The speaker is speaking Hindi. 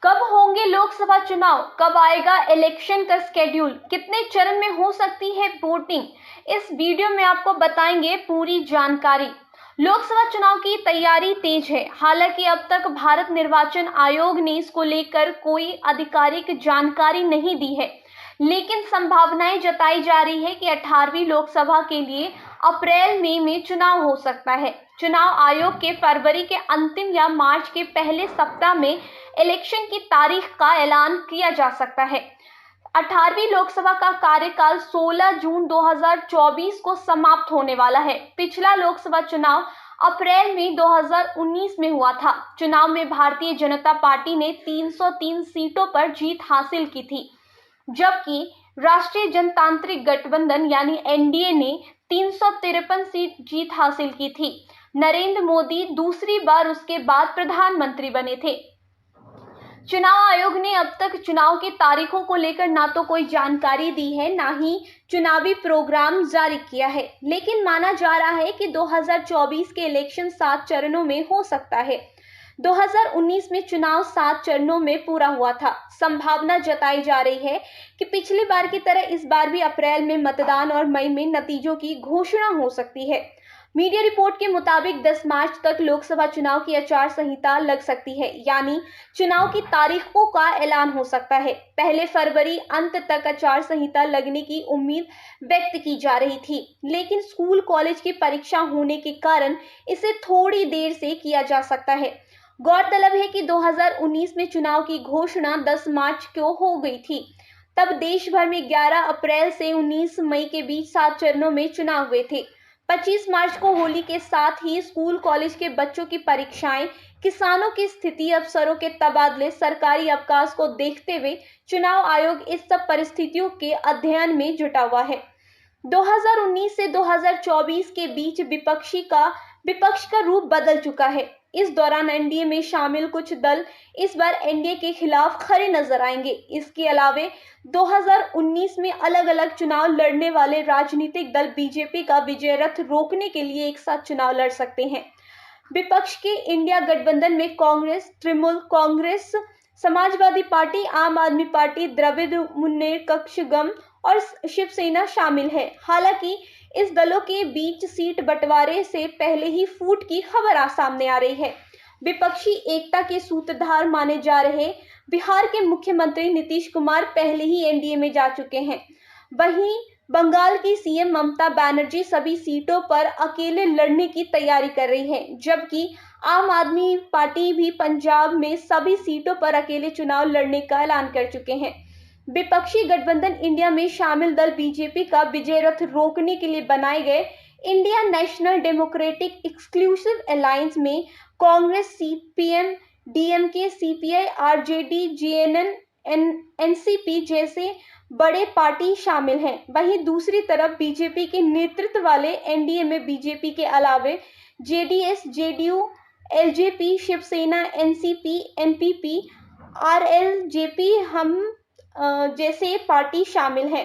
कब होंगे लोकसभा चुनाव? कब आएगा इलेक्शन का स्केड्यूल? कितने चरण में हो सकती है वोटिंग? इस वीडियो में आपको बताएंगे पूरी जानकारी। लोकसभा चुनाव की तैयारी तेज है। हालांकि अब तक भारत निर्वाचन आयोग ने इसको लेकर कोई आधिकारिक जानकारी नहीं दी है, लेकिन संभावनाएं जताई जा रही है कि 18वीं लोकसभा के लिए अप्रैल मई में चुनाव हो सकता है। चुनाव आयोग के फरवरी के अंतिम या मार्च के पहले सप्ताह में इलेक्शन की तारीख का ऐलान किया जा सकता है। 18वीं लोकसभा का कार्यकाल 16 जून 2024 को समाप्त होने वाला है। पिछला लोकसभा चुनाव अप्रैल में 2019 में हुआ था। चुनाव में भारतीय जनता पार्टी ने 303 सीटों पर जीत हासिल की थी, जबकि राष्ट्रीय जनतांत्रिक गठबंधन यानी एनडीए ने 353 सीट जीत हासिल की थी। नरेंद्र मोदी दूसरी बार उसके बाद प्रधानमंत्री बने थे। चुनाव आयोग ने अब तक चुनाव की तारीखों को लेकर ना तो कोई जानकारी दी है, ना ही चुनावी प्रोग्राम जारी किया है, लेकिन माना जा रहा है कि 2024 के इलेक्शन 7 चरणों में हो सकता है। 2019 में चुनाव 7 चरणों में पूरा हुआ था। संभावना जताई जा रही है कि पिछली बार की तरह इस बार भी अप्रैल में मतदान और मई में नतीजों की घोषणा हो सकती है। मीडिया रिपोर्ट के मुताबिक 10 मार्च तक लोकसभा चुनाव की आचार संहिता लग सकती है, यानी चुनाव की तारीखों का ऐलान हो सकता है। पहले फरवरी अंत तक आचार संहिता लगने की उम्मीद व्यक्त की जा रही थी, लेकिन स्कूल कॉलेज की परीक्षा होने के कारण इसे थोड़ी देर से किया जा सकता है। गौरतलब है कि 2019 में चुनाव की घोषणा 10 मार्च को हो गई थी। तब देश भर में 11 अप्रैल से 19 मई के बीच 7 चरणों में चुनाव हुए थे। 25 मार्च को होली के साथ ही स्कूल कॉलेज के बच्चों की परीक्षाएं, किसानों की स्थिति, अफसरों के तबादले, सरकारी अवकाश को देखते हुए चुनाव आयोग इस सब परिस्थितियों के अध्ययन में जुटा हुआ है। 2019 से 2024 के बीच विपक्ष का रूप बदल चुका है। इस दौरान एनडीए में शामिल कुछ दल इस बार एनडीए के खिलाफ खड़े नजर आएंगे। इसके अलावे 2019 में अलग अलग चुनाव लड़ने वाले राजनीतिक दल बीजेपी का विजय रथ रोकने के लिए एक साथ चुनाव लड़ सकते हैं। विपक्ष के इंडिया गठबंधन में कांग्रेस, तृणमूल कांग्रेस, समाजवादी पार्टी, आम आदमी पार्टी, द्रविड़ मुन्नेत्र कक्षगम और शिवसेना शामिल है। हालांकि इस दलों के बीच सीट बंटवारे से पहले ही फूट की खबर सामने आ रही है। विपक्षी एकता के सूत्रधार माने जा रहे बिहार के मुख्यमंत्री नीतीश कुमार पहले ही एनडीए में जा चुके हैं। वहीं बंगाल की सीएम ममता बनर्जी सभी सीटों पर अकेले लड़ने की तैयारी कर रही है, जबकि आम आदमी पार्टी भी पंजाब में सभी सीटों पर अकेले चुनाव लड़ने का ऐलान कर चुके हैं। विपक्षी गठबंधन इंडिया में शामिल दल बीजेपी का विजय रथ रोकने के लिए बनाए गए India National Democratic Exclusive Alliance में Congress, CPM, DMK, CPI, RJD, JNN, NCP जैसे बड़े पार्टी शामिल हैं। वहीं दूसरी तरफ बीजेपी के नेतृत्व वाले एनडीए में बीजेपी के अलावे JDS, JDU, LJP, Shiv Sena, NCP, NPP, RLJP HAM जैसे पार्टी शामिल हैं।